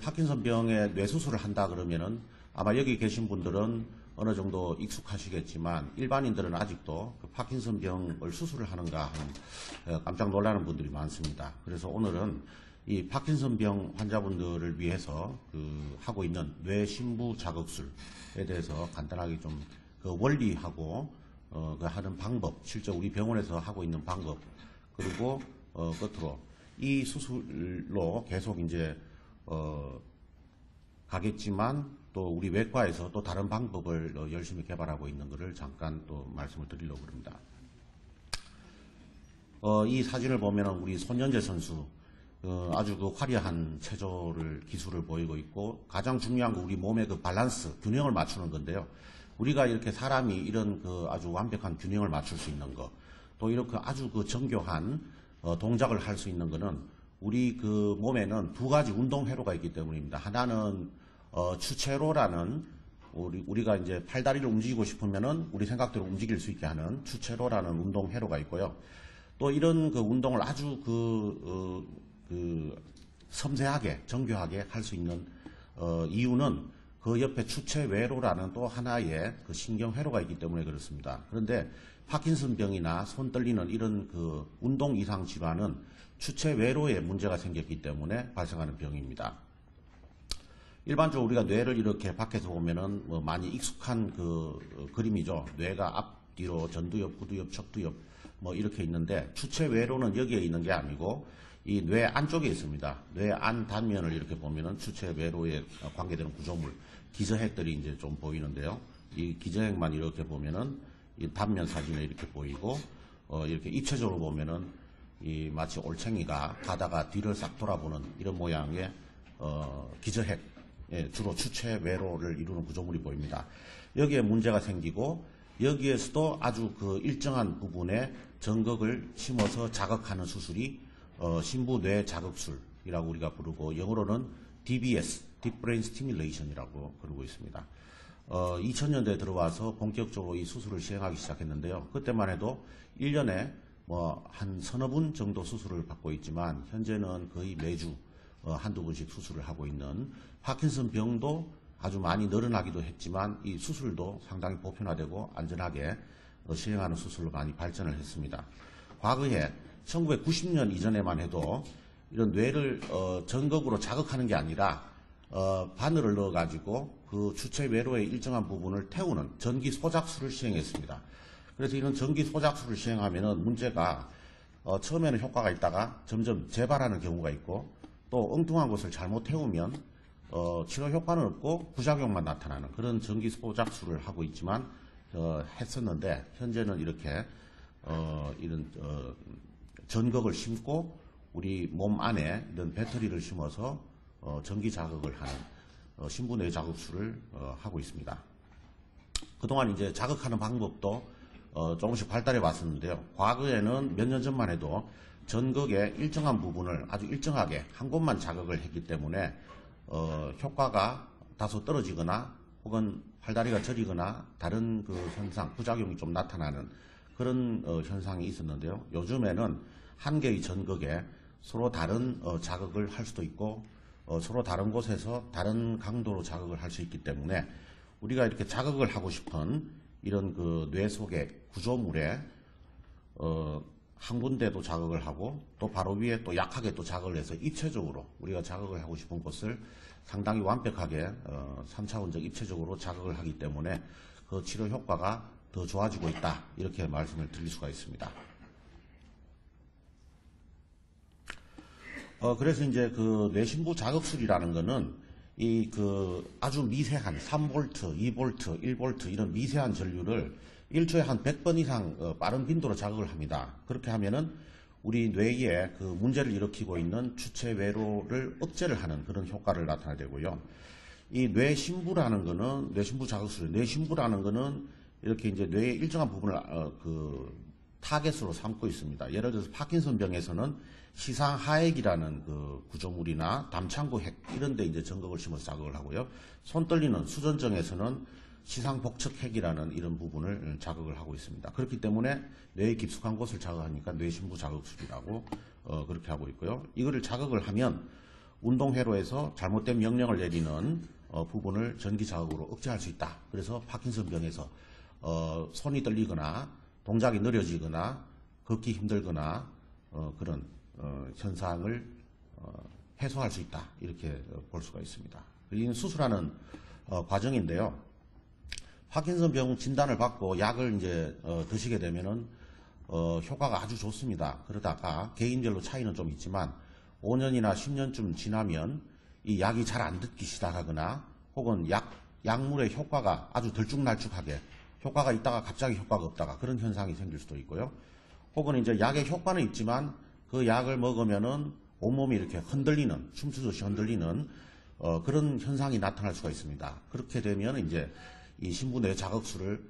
파킨슨병의 뇌수술을 한다 그러면은 아마 여기 계신 분들은 어느 정도 익숙하시겠지만 일반인들은 아직도 그 파킨슨병을 수술을 하는가 하는 깜짝 놀라는 분들이 많습니다. 그래서 오늘은 이 파킨슨병 환자분들을 위해서 하고 있는 뇌신부 자극술에 대해서 간단하게 좀 그 원리하고 그 하는 방법, 실제 우리 병원에서 하고 있는 방법, 그리고 끝으로 이 수술로 계속 이제 가겠지만 또 우리 외과에서 또 다른 방법을 열심히 개발하고 있는 것을 잠깐 또 말씀을 드리려고 합니다. 이 사진을 보면 우리 손연재 선수 아주 그 화려한 체조를 기술을 보이고 있고, 가장 중요한 거 우리 몸의 그 밸런스, 균형을 맞추는 건데요. 우리가 이렇게 사람이 이런 그 아주 완벽한 균형을 맞출 수 있는 거, 또 이렇게 아주 그 정교한 동작을 할 수 있는 거는 우리 그 몸에는 두 가지 운동 회로가 있기 때문입니다. 하나는 추체로라는 우리가 이제 팔다리를 움직이고 싶으면은 우리 생각대로 움직일 수 있게 하는 추체로라는 운동 회로가 있고요. 또 이런 그 운동을 아주 섬세하게 정교하게 할 수 있는 이유는 그 옆에 추체외로라는 또 하나의 그 신경회로가 있기 때문에 그렇습니다. 그런데 파킨슨병이나 손 떨리는 이런 그 운동 이상 질환은 추체외로에 문제가 생겼기 때문에 발생하는 병입니다. 일반적으로 우리가 뇌를 이렇게 밖에서 보면은 뭐 많이 익숙한 그 그림이죠. 뇌가 앞뒤로 전두엽, 후두엽, 척두엽 뭐 이렇게 있는데, 추체외로는 여기에 있는 게 아니고 이 뇌 안쪽에 있습니다. 뇌 안 단면을 이렇게 보면은 추체외로에 관계되는 구조물, 기저핵들이 이제 좀 보이는데요. 이 기저핵만 이렇게 보면은 이 단면 사진에 이렇게 보이고, 이렇게 입체적으로 보면은 이 마치 올챙이가 가다가 뒤를 싹 돌아보는 이런 모양의 기저핵, 주로 추체외로를 이루는 구조물이 보입니다. 여기에 문제가 생기고, 여기에서도 아주 그 일정한 부분에 전극을 심어서 자극하는 수술이 신부뇌 자극술이라고 우리가 부르고, 영어로는 DBS, Deep Brain Stimulation이라고 부르고 있습니다. 2000년대에 들어와서 본격적으로 이 수술을 시행하기 시작했는데요. 그때만 해도 1년에 뭐 한 서너 분 정도 수술을 받고 있지만, 현재는 거의 매주 한두 분씩 수술을 하고 있는, 파킨슨 병도 아주 많이 늘어나기도 했지만 이 수술도 상당히 보편화되고 안전하게 시행하는 수술로 많이 발전을 했습니다. 과거에 1990년 이전에만 해도 이런 뇌를 전극으로 자극하는 게 아니라 바늘을 넣어가지고 그 추체외로의 일정한 부분을 태우는 전기 소작술을 시행했습니다. 그래서 이런 전기 소작술을 시행하면은 문제가 처음에는 효과가 있다가 점점 재발하는 경우가 있고, 또 엉뚱한 곳을 잘못 태우면 치료 효과는 없고 부작용만 나타나는 그런 전기 소작술을 하고 있지만 했었는데, 현재는 이렇게 이런 전극을 심고 우리 몸 안에 이런 배터리를 심어서 전기 자극을 하는 신부뇌 자극술을 하고 있습니다. 그동안 이제 자극하는 방법도 조금씩 발달해 왔었는데요. 과거에는 몇 년 전만 해도 전극의 일정한 부분을 아주 일정하게 한 곳만 자극을 했기 때문에 효과가 다소 떨어지거나 혹은 팔다리가 저리거나 다른 그 현상, 부작용이 좀 나타나는 그런 현상이 있었는데요. 요즘에는 한 개의 전극에 서로 다른 자극을 할 수도 있고 서로 다른 곳에서 다른 강도로 자극을 할 수 있기 때문에 우리가 이렇게 자극을 하고 싶은 이런 그 뇌 속의 구조물에 한 군데도 자극을 하고, 또 바로 위에 또 약하게 또 자극을 해서 입체적으로 우리가 자극을 하고 싶은 곳을 상당히 완벽하게 3차원적 입체적으로 자극을 하기 때문에 그 치료 효과가 더 좋아지고 있다, 이렇게 말씀을 드릴 수가 있습니다. 그래서 이제 그 뇌신부 자극술이라는 거는 이 그 아주 미세한 3V, 2V, 1V 이런 미세한 전류를 일초에 한 100번 이상 빠른 빈도로 자극을 합니다. 그렇게 하면은 우리 뇌에 그 문제를 일으키고 있는 추체외로를 억제를 하는 그런 효과를 나타내고요. 이 뇌신부라는 거는, 뇌신부 자극술, 뇌신부라는 거는 이렇게 이제 뇌의 일정한 부분을 타겟으로 삼고 있습니다. 예를 들어서 파킨슨병에서는 시상하액이라는 그 구조물이나 담창구핵 이런 데 이제 전극을 심어서 자극을 하고요. 손 떨리는 수전증에서는 시상복척핵이라는 이런 부분을 자극을 하고 있습니다. 그렇기 때문에 뇌의 깊숙한 곳을 자극하니까 뇌신부 자극술이라고 그렇게 하고 있고요. 이거를 자극을 하면 운동회로에서 잘못된 명령을 내리는 부분을 전기 자극으로 억제할 수 있다. 그래서 파킨슨병에서 손이 떨리거나 동작이 느려지거나 걷기 힘들거나 그런 현상을 해소할 수 있다. 이렇게 볼 수가 있습니다. 이는 수술하는 과정인데요. 파킨슨병 진단을 받고 약을 이제 드시게 되면은 효과가 아주 좋습니다. 그러다가 개인별로 차이는 좀 있지만 5년이나 10년쯤 지나면 이 약이 잘 안 듣기 시작하거나 혹은 약물의 효과가 아주 들쭉날쭉하게 효과가 있다가 갑자기 효과가 없다가 그런 현상이 생길 수도 있고요. 혹은 이제 약의 효과는 있지만 그 약을 먹으면은 온몸이 이렇게 흔들리는, 춤추듯이 흔들리는 그런 현상이 나타날 수가 있습니다. 그렇게 되면 이제 이 신부뇌 자극술을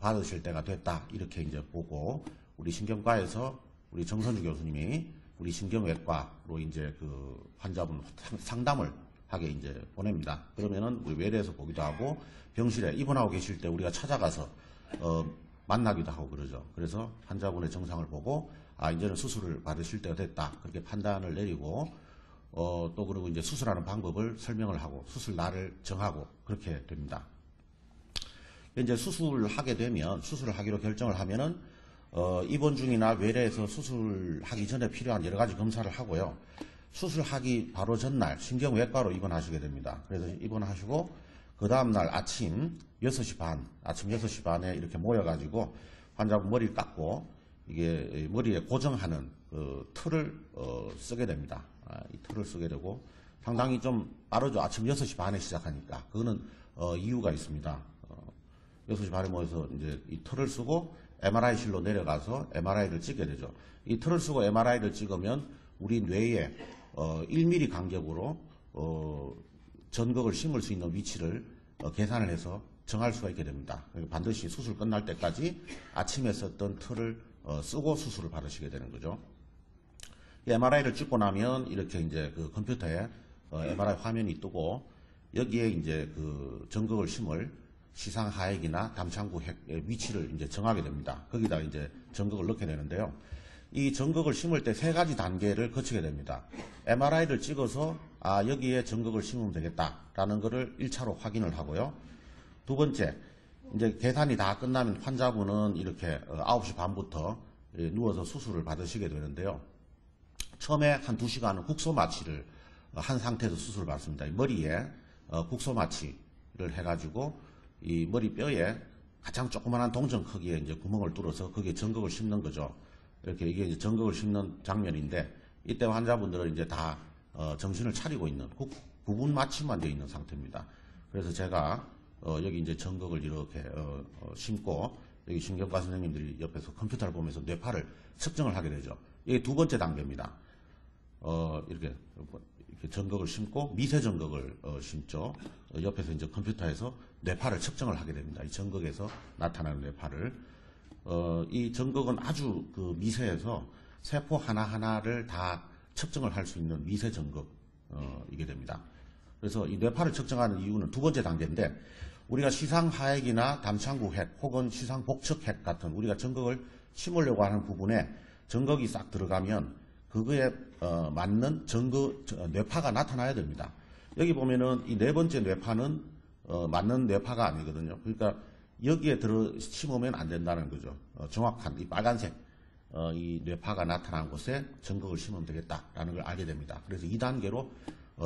받으실 때가 됐다. 이렇게 이제 보고 우리 신경과에서 우리 정선주 교수님이 우리 신경외과로 이제 그 환자분 상담을 하게 이제 보냅니다. 그러면은 우리 외래에서 보기도 하고 병실에 입원하고 계실 때 우리가 찾아가서 만나기도 하고 그러죠. 그래서 환자분의 증상을 보고 이제는 수술을 받으실 때가 됐다. 그렇게 판단을 내리고 또 그리고 이제 수술하는 방법을 설명을 하고 수술 날을 정하고 그렇게 됩니다. 이제 수술을 하게 되면 수술을 하기로 결정을 하면은 입원 중이나 외래에서 수술하기 전에 필요한 여러 가지 검사를 하고요. 수술하기 바로 전날 신경외과로 입원하시게 됩니다. 그래서 입원하시고 그 다음날 아침 6시 반에 이렇게 모여가지고 환자분 머리를 깎고 이게 머리에 고정하는 그 틀을 쓰게 됩니다. 이 틀을 쓰게 되고 상당히 좀 빠르죠. 아침 6시 반에 시작하니까. 그거는 이유가 있습니다. 6시 반에 모여서 이제 이 틀을 쓰고 MRI실로 내려가서 MRI를 찍게 되죠. 이 틀을 쓰고 MRI를 찍으면 우리 뇌에 1mm 간격으로 전극을 심을 수 있는 위치를 계산을 해서 정할 수가 있게 됩니다. 반드시 수술 끝날 때까지 아침에 썼던 틀을 쓰고 수술을 받으시게 되는 거죠. MRI를 찍고 나면 이렇게 이제 그 컴퓨터에 MRI 화면이 뜨고 여기에 이제 그 전극을 심을 시상하액이나 담창구 핵의 위치를 이제 정하게 됩니다. 거기다 이제 전극을 넣게 되는데요. 이 전극을 심을 때 3가지 단계를 거치게 됩니다. MRI를 찍어서 여기에 전극을 심으면 되겠다라는 것을 1차로 확인을 하고요. 두 번째, 이제 계산이 다 끝나면 환자분은 이렇게 9시 반부터 누워서 수술을 받으시게 되는데요. 처음에 한 2시간은 국소 마취를 한 상태에서 수술을 받습니다. 머리에 국소 마취를 해가지고 이 머리뼈에 가장 조그만한 동전 크기의 이제 구멍을 뚫어서 거기에 전극을 심는 거죠. 이렇게 이게 이제 전극을 심는 장면인데 이때 환자분들은 이제 다 정신을 차리고 있는 부분 마취만 되어 있는 상태입니다. 그래서 제가 여기 이제 전극을 이렇게 심고 여기 신경과 선생님들이 옆에서 컴퓨터를 보면서 뇌파를 측정을 하게 되죠. 이게 두 번째 단계입니다. 이렇게 전극을 심고 미세 전극을 심죠. 옆에서 이제 컴퓨터에서 뇌파를 측정을 하게 됩니다. 이 전극에서 나타나는 뇌파를. 이 전극은 아주 그 미세해서 세포 하나하나를 다 측정을 할 수 있는 미세 전극, 이게 됩니다. 그래서 이 뇌파를 측정하는 이유는 두 번째 단계인데, 우리가 시상하액이나 담창구 핵 혹은 시상복척 핵 같은 우리가 전극을 심으려고 하는 부분에 전극이 싹 들어가면 그거에 맞는 뇌파가 나타나야 됩니다. 여기 보면은 이 네 번째 뇌파는 맞는 뇌파가 아니거든요. 그러니까 여기에 심으면 안 된다는 거죠. 정확한 이 빨간색 이 뇌파가 나타난 곳에 전극을 심으면 되겠다라는 걸 알게 됩니다. 그래서 2단계로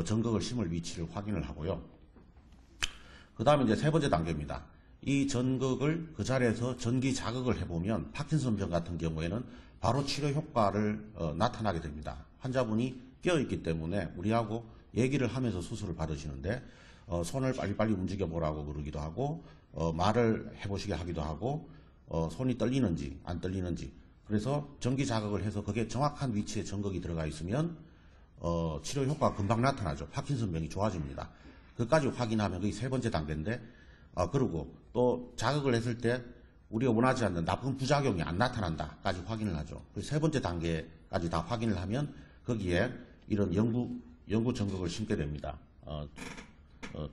전극을 심을 위치를 확인을 하고요. 그 다음에 이제 세 번째 단계입니다. 이 전극을 그 자리에서 전기 자극을 해보면 파킨슨병 같은 경우에는 바로 치료 효과를 나타나게 됩니다. 환자분이 깨어있기 때문에 우리하고 얘기를 하면서 수술을 받으시는데 손을 빨리빨리 움직여 보라고 그러기도 하고 말을 해보시게 하기도 하고 손이 떨리는지 안 떨리는지, 그래서 전기 자극을 해서 그게 정확한 위치에 전극이 들어가 있으면 치료 효과가 금방 나타나죠. 파킨슨병이 좋아집니다. 그까지 확인하면 그게 세 번째 단계인데, 그리고 또 자극을 했을 때 우리가 원하지 않는 나쁜 부작용이 안 나타난다까지 확인을 하죠. 그 세 번째 단계까지 다 확인을 하면 거기에 이런 영구 전극을 심게 됩니다.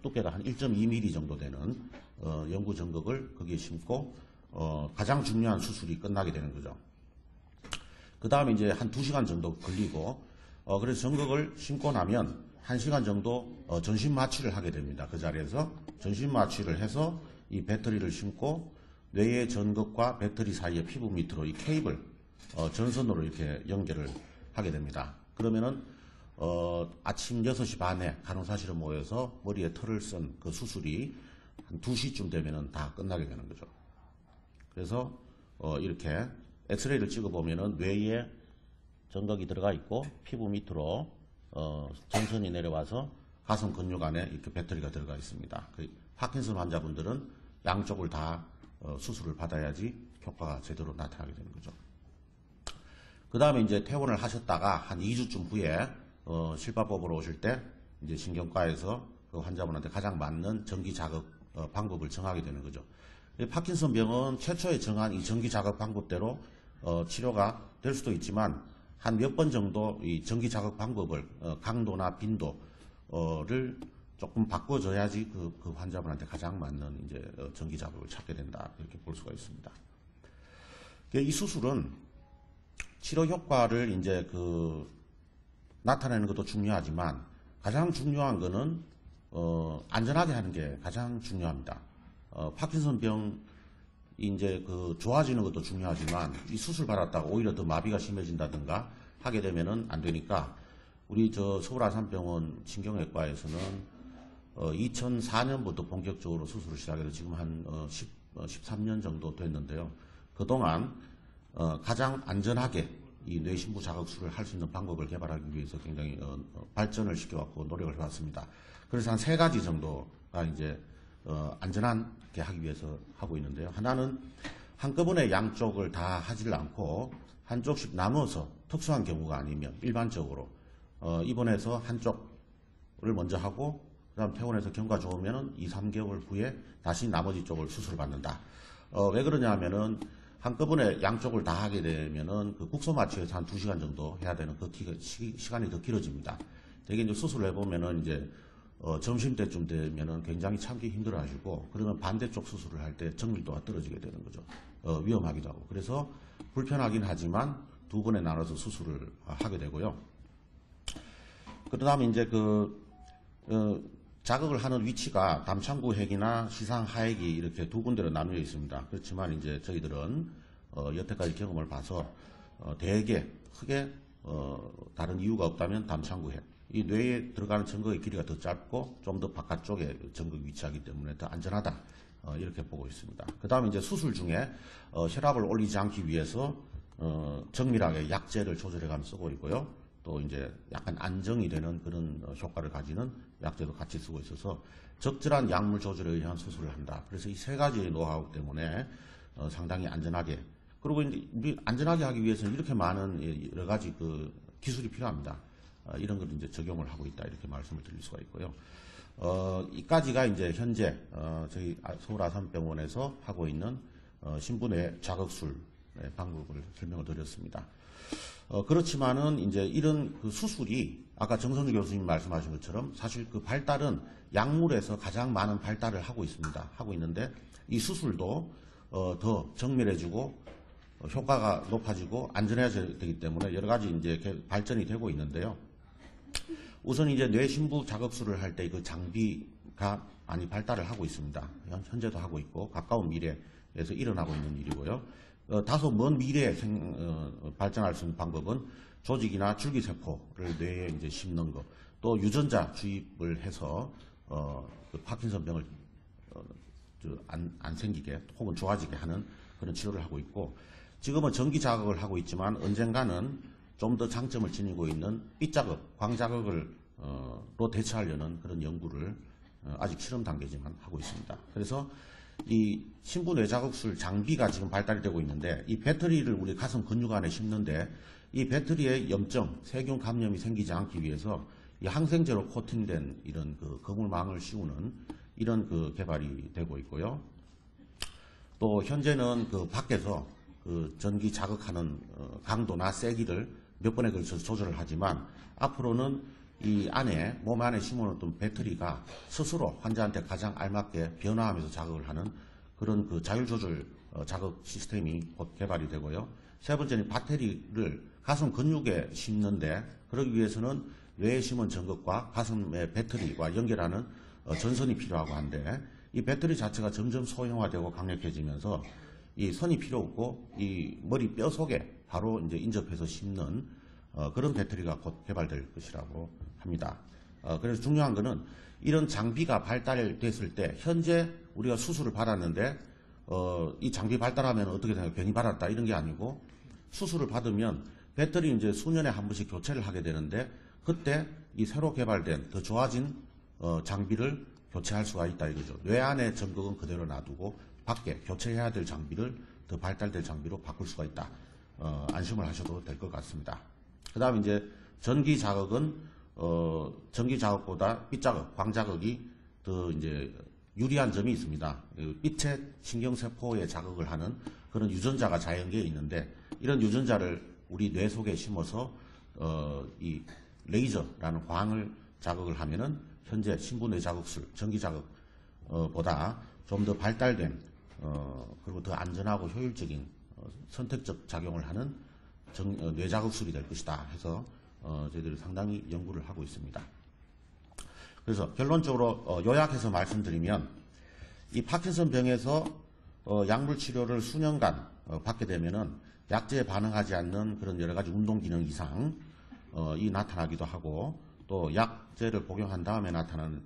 두께가 한 1.2mm 정도 되는 영구 전극을 거기에 심고 가장 중요한 수술이 끝나게 되는 거죠. 그 다음에 이제 한 2시간 정도 걸리고 그래서 전극을 심고 나면 1시간 정도 전신 마취를 하게 됩니다. 그 자리에서 전신 마취를 해서 이 배터리를 심고 뇌의 전극과 배터리 사이의 피부 밑으로 이 케이블 전선으로 이렇게 연결을 하게 됩니다. 그러면은 아침 6시 반에 간호사실에 모여서 머리에 털을 쓴 그 수술이 한 2시쯤 되면은 다 끝나게 되는 거죠. 그래서 이렇게 엑스레이를 찍어보면은 뇌에 전극이 들어가 있고 피부 밑으로 전선이 내려와서 가슴 근육 안에 이렇게 배터리가 들어가 있습니다. 파킨슨 환자분들은 양쪽을 다 수술을 받아야지 효과가 제대로 나타나게 되는 거죠. 그 다음에 이제 퇴원을 하셨다가 한 2주쯤 후에 실밥법으로 오실 때 이제 신경과에서 그 환자분한테 가장 맞는 전기 자극 방법을 정하게 되는 거죠. 파킨슨 병은 최초에 정한 이 전기 자극 방법대로 치료가 될 수도 있지만 한 몇 번 정도 이 전기 자극 방법을 강도나 빈도를 조금 바꿔줘야지 그 환자분한테 가장 맞는 이제 전기 자극을 찾게 된다 이렇게 볼 수가 있습니다. 이 수술은 치료 효과를 이제 나타내는 것도 중요하지만 가장 중요한 거는 안전하게 하는 게 가장 중요합니다. 파킨슨 병이 이제 좋아지는 것도 중요하지만 이 수술 받았다가 오히려 더 마비가 심해진다든가 하게 되면은 안 되니까 우리 서울 아산병원 신경외과에서는 2004년부터 본격적으로 수술을 시작해서 지금 한 13년 정도 됐는데요. 그동안 가장 안전하게 이 뇌신부 자극술을 할 수 있는 방법을 개발하기 위해서 굉장히 발전을 시켜갖고 노력을 해왔습니다. 그래서 한 3가지 정도가 이제 안전하게 하기 위해서 하고 있는데요. 하나는 한꺼번에 양쪽을 다 하질 않고 한쪽씩 나눠서 특수한 경우가 아니면 일반적으로 입원해서 한쪽을 먼저 하고 그 다음 퇴원해서 경과 좋으면은 2-3개월 후에 다시 나머지 쪽을 수술을 받는다. 왜 그러냐 하면은 한꺼번에 양쪽을 다 하게 되면은 그 국소 마취에서 한 2시간 정도 해야 되는 그 시간이 더 길어집니다. 되게 이제 수술을 해보면은 이제 점심 때쯤 되면은 굉장히 참기 힘들어 하시고 그러면 반대쪽 수술을 할 때 정밀도가 떨어지게 되는 거죠. 위험하기도 하고. 그래서 불편하긴 하지만 2번에 나눠서 수술을 하게 되고요. 그 다음에 이제 자극을 하는 위치가 담창구 핵이나 시상 하핵이 이렇게 2군데로 나누어 있습니다. 그렇지만 이제 저희들은 여태까지 경험을 봐서 대개 크게 다른 이유가 없다면 담창구 핵. 이 뇌에 들어가는 전극의 길이가 더 짧고 좀 더 바깥쪽에 전극이 위치하기 때문에 더 안전하다. 이렇게 보고 있습니다. 그 다음에 이제 수술 중에 혈압을 올리지 않기 위해서 정밀하게 약제를 조절해가면서 쓰고 있고요. 또 이제 약간 안정이 되는 그런 효과를 가지는 약제도 같이 쓰고 있어서 적절한 약물 조절에 의한 수술을 한다. 그래서 이 3가지의 노하우 때문에 상당히 안전하게, 그리고 이제 안전하게 하기 위해서는 이렇게 많은 여러 가지 기술이 필요합니다. 이런 걸 이제 적용을 하고 있다 이렇게 말씀을 드릴 수가 있고요. 이까지가 이제 현재 저희 서울 아산병원에서 하고 있는 신부뇌 자극술 방법을 설명을 드렸습니다. 그렇지만은 이제 이런 수술이 아까 정선주 교수님 말씀하신 것처럼 사실 발달은 약물에서 가장 많은 발달을 하고 있습니다. 하고 있는데 이 수술도 더 정밀해지고 효과가 높아지고 안전해져야 되기 때문에 여러 가지 이제 발전이 되고 있는데요. 우선 이제 뇌신부 자극술을 할 때 그 장비가 많이 발달을 하고 있습니다. 현재도 하고 있고 가까운 미래에서 일어나고 있는 일이고요. 다소 먼 미래에 발전할 수 있는 방법은 조직이나 줄기세포를 뇌에 이제 심는 것, 또 유전자 주입을 해서 파킨슨병을 안 생기게 혹은 좋아지게 하는 그런 치료를 하고 있고, 지금은 전기 자극을 하고 있지만 언젠가는 좀 더 장점을 지니고 있는 빛자극, 광자극을 로 대처하려는 그런 연구를 아직 실험 단계지만 하고 있습니다. 그래서 이 신부 뇌자극술 장비가 지금 발달이 되고 있는데 이 배터리를 우리 가슴 근육 안에 심는데 이 배터리에 염증, 세균 감염이 생기지 않기 위해서 이 항생제로 코팅된 이런 거물망을 씌우는 이런 개발이 되고 있고요. 또 현재는 밖에서 전기 자극하는 강도나 세기를 몇 번에 걸쳐서 조절을 하지만 앞으로는 이 안에 몸 안에 심어놓은 배터리가 스스로 환자한테 가장 알맞게 변화하면서 자극을 하는 그런 자율조절 자극 시스템이 곧 개발이 되고요. 세 번째는 배터리를 가슴 근육에 심는데 그러기 위해서는 뇌에 심은 전극과 가슴의 배터리와 연결하는 전선이 필요하고 한데, 이 배터리 자체가 점점 소형화되고 강력해지면서 이 선이 필요 없고 이 머리 뼈 속에 바로 이제 인접해서 심는 그런 배터리가 곧 개발될 것이라고 합니다. 그래서 중요한 거는 이런 장비가 발달됐을 때 현재 우리가 수술을 받았는데 이 장비 발달하면 어떻게 되나요? 괜히 받았다 이런 게 아니고, 수술을 받으면 배터리 이제 수년에 한 번씩 교체를 하게 되는데, 그때 이 새로 개발된 더 좋아진 장비를 교체할 수가 있다 이거죠. 뇌 안의 전극은 그대로 놔두고 밖에 교체해야 될 장비를 더 발달된 장비로 바꿀 수가 있다. 안심을 하셔도 될 것 같습니다. 그 다음 이제 전기 자극은 전기 자극보다 빛 자극, 광 자극이 더 이제 유리한 점이 있습니다. 빛의 신경세포에 자극을 하는 그런 유전자가 자연계에 있는데, 이런 유전자를 우리 뇌 속에 심어서 이 레이저라는 광을 자극을 하면은 현재 신부뇌 자극술, 전기 자극보다 좀 더 발달된 그리고 더 안전하고 효율적인 선택적 작용을 하는 뇌 자극술이 될 것이다 해서 저희들이 상당히 연구를 하고 있습니다. 그래서 결론적으로 요약해서 말씀드리면, 이 파킨슨 병에서 약물 치료를 수년간 받게 되면은 약제에 반응하지 않는 그런 여러 가지 운동 기능 이상이 나타나기도 하고, 또 약제를 복용한 다음에 나타나는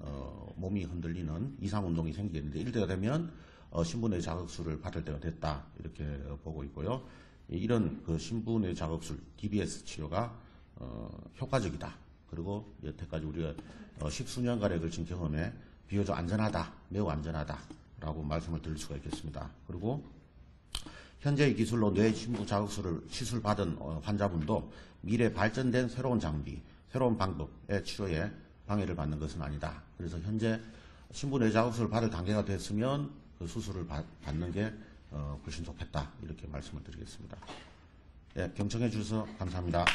몸이 흔들리는 이상 운동이 생기는데, 이럴 때가 되면 신부뇌 자극술을 받을 때가 됐다 이렇게 보고 있고요. 이런 그 신부뇌 자극술 DBS 치료가 효과적이다. 그리고 여태까지 우리가 십수년간에 걸친 경험에 비교적 안전하다, 매우 안전하다라고 말씀을 드릴 수가 있겠습니다. 그리고 현재의 기술로 뇌 신부 자극술을 시술받은 환자분도 미래 발전된 새로운 장비, 새로운 방법의 치료에 방해를 받는 것은 아니다. 그래서 현재 신부뇌 자극술을 받을 단계가 됐으면 그 수술을 받는 게 훨씬 좋겠다 이렇게 말씀을 드리겠습니다. 네, 경청해 주셔서 감사합니다.